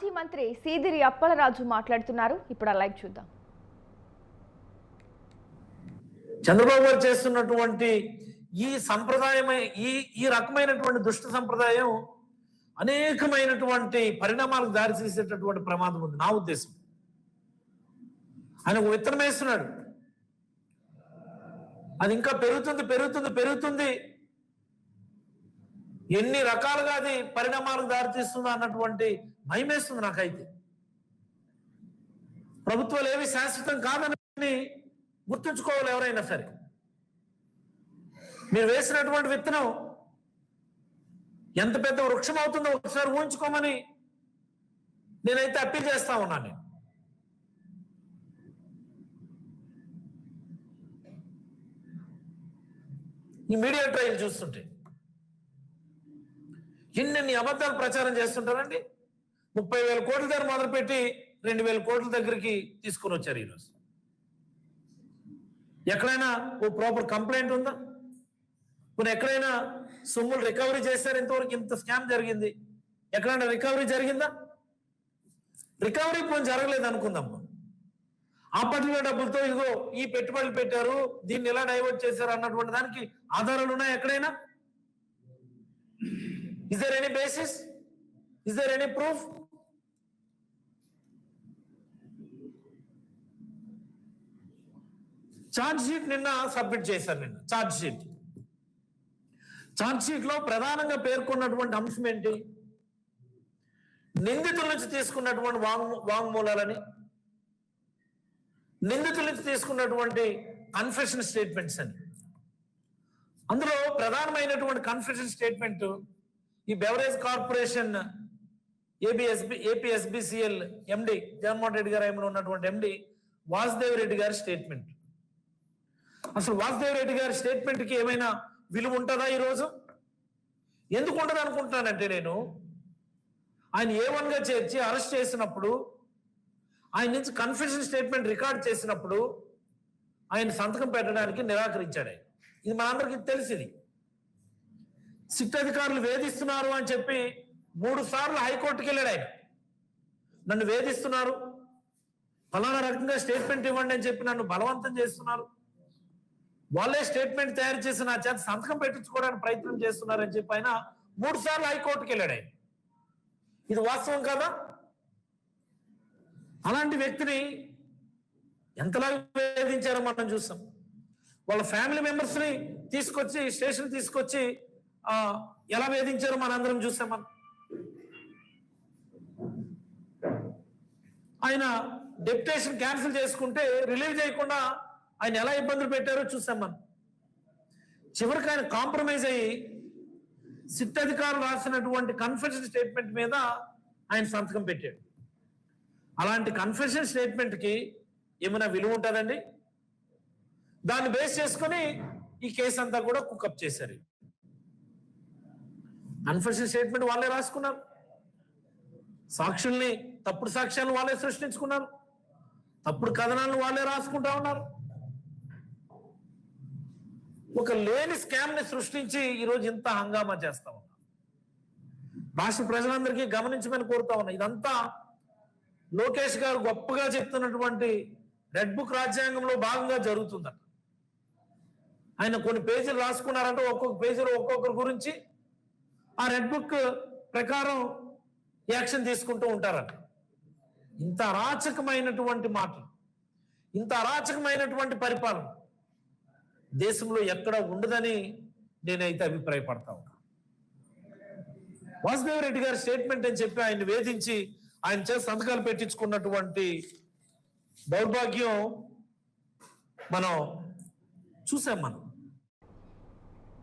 మాజీ మంత్రి సీదిరి అప్పలరాజు మాట్లాడుతున్నారు. ఇప్పుడు ఆ లైవ్ చూద్దాం. చంద్రబాబు గారు చేస్తున్నటువంటి ఈ సంప్రదాయమే ఈ రకమైనటువంటి దుష్ట సంప్రదాయం అనేకమైనటువంటి పరిణామాలకు దారితీసేటటువంటి ప్రమాదం ఉంది. నా ఉద్దేశం, ఆయన ఒక విత్తనం వేస్తున్నాడు, అది ఇంకా పెరుగుతుంది. ఎన్ని రకాలుగా అది పరిణామాలకు దారితీస్తుందో అన్నటువంటి భయం వేస్తుంది నాకైతే. ప్రభుత్వాలు ఏవి శాశ్వతం కాదని గుర్తుంచుకోవాలి ఎవరైనా సరే. మీరు వేసినటువంటి విత్తనం ఎంత పెద్ద వృక్షం అవుతుందో ఒకసారి ఊహించుకోమని నేనైతే అప్పీల్ చేస్తా ఉన్నాను. ఈ మీడియా ట్రయల్ చూస్తుంటే ఎన్ని అబద్ధాలు ప్రచారం చేస్తుంటారండి. 30,000 కోట్ల దగ్గర మొదలుపెట్టి 2,000 కోట్ల దగ్గరికి తీసుకుని వచ్చారు ఈరోజు. ఎక్కడైనా ఓ ప్రాపర్ కంప్లైంట్ ఉందా? ఇప్పుడు ఎక్కడైనా సొమ్ములు రికవరీ చేశారు? ఇంతవరకు ఇంత స్కామ్ జరిగింది, ఎక్కడైనా రికవరీ జరిగిందా? రికవరీ ఇప్పుడు జరగలేదు అనుకుందాం. ఆ పర్టికులర్ డబ్బులతో ఇదిగో ఈ పెట్టుబడులు పెట్టారు, దీన్ని ఎలా డైవర్ట్ చేశారు అన్నటువంటి దానికి ఆధారాలు ఉన్నాయి ఎక్కడైనా? Is there any basis? Is there any proof? Charge sheet నిన్న సబ్మిట్ చేశారు. నిన్న ఛార్జ్ షీట్ లో ప్రధానంగా పేర్కొన్నటువంటి అంశం ఏంటి? నిందితుల నుంచి తీసుకున్నటువంటి వాంగ్మూలాలని, నిందితుల నుంచి తీసుకున్నటువంటి కన్ఫెషన్ స్టేట్మెంట్స్ అని. అందులో ప్రధానమైనటువంటి కన్ఫెషన్ స్టేట్మెంట్ ఈ బెవరేజ్ కార్పొరేషన్ ఏపీఎస్బిసిఎల్ ఎండి జగన్మోహన్ రెడ్డి గారు ఆయనలో ఉన్నటువంటి ఎండి వాసుదేవ్ రెడ్డి గారి స్టేట్మెంట్. అసలు వాసుదేవ్ రెడ్డి గారి స్టేట్మెంట్ కి ఏమైనా విలువ ఉంటుందా ఈరోజు? ఎందుకు ఉండదు అనుకుంటున్నానంటే, నేను ఆయన A1 గా చేర్చి అరెస్ట్ చేసినప్పుడు, ఆయన నుంచి కన్ఫెషన్ స్టేట్మెంట్ రికార్డ్ చేసినప్పుడు ఆయన సంతకం పెట్టడానికి నిరాకరించాడు. ఇది మనందరికీ తెలిసింది. సిట్ అధికారులు వేధిస్తున్నారు అని చెప్పి 3 సార్లు హైకోర్టుకి వెళ్ళాడు ఆయన. నన్ను వేధిస్తున్నారు, ఫలానా రకంగా స్టేట్మెంట్ ఇవ్వండి అని చెప్పి నన్ను బలవంతం చేస్తున్నారు, వాళ్ళే స్టేట్మెంట్ తయారు చేసి నా చేత సంతకం పెట్టించుకోవడానికి ప్రయత్నం చేస్తున్నారని చెప్పి ఆయన 3 సార్లు హైకోర్టుకి వెళ్ళాడు ఆయన. ఇది వాస్తవం కదా? అలాంటి వ్యక్తిని ఎంతలాగా వేధించారో మనం చూస్తాం. వాళ్ళ ఫ్యామిలీ మెంబర్స్ని తీసుకొచ్చి స్టేషన్ తీసుకొచ్చి ఎలా వేధించారో మనందరం చూసాం. మనం ఆయన డెప్యుటేషన్ క్యాన్సిల్ చేసుకుంటే రిలీవ్ చేయకుండా ఆయన ఎలా ఇబ్బందులు పెట్టారో చూసాం మనం. చివరికి ఆయన కాంప్రమైజ్ అయ్యి సిట్ అధికారులు రాసినటువంటి కన్ఫెషన్ స్టేట్మెంట్ మీద ఆయన సంతకం పెట్టాడు. అలాంటి కన్ఫెషన్ స్టేట్మెంట్ కి ఏమైనా విలువ ఉంటుందండి? దాన్ని బేస్ చేసుకుని ఈ కేసు అంతా కూడా కుకప్ చేశారు. కన్ఫెషన్ స్టేట్మెంట్ వాళ్ళే రాసుకున్నారు, సాక్షుల్ని తప్పుడు సాక్ష్యాలను వాళ్ళే సృష్టించుకున్నారు, తప్పుడు కథనాలను వాళ్ళే రాసుకుంటా ఉన్నారు. ఒక లేని స్కామ్ ని సృష్టించి ఈరోజు ఇంత హంగామా చేస్తా ఉన్నారు. రాష్ట్ర ప్రజలందరికీ గమనించమని కోరుతా ఉన్నా. ఇదంతా లోకేష్ గారు గొప్పగా చెప్తున్నటువంటి రెడ్ బుక్ రాజ్యాంగంలో భాగంగా జరుగుతుందట. ఆయన కొన్ని పేజీలు రాసుకున్నారంటే ఒక్కొక్క పేజీలో ఒక్కొక్కరి గురించి ఆ రెడ్ బుక్ ప్రకారం యాక్షన్ తీసుకుంటూ ఉంటారట. ఇంత అరాచకమైనటువంటి మాటలు, ఇంత అరాచకమైనటువంటి పరిపాలన దేశంలో ఎక్కడ ఉండదని నేనైతే అభిప్రాయపడతా ఉన్నా. వాసుదేవ్ రెడ్డి గారి స్టేట్మెంట్ అని చెప్పి ఆయన వేధించి ఆయన చేత సంతకాలు పెట్టించుకున్నటువంటి దౌర్భాగ్యం మనం చూసాం. మనం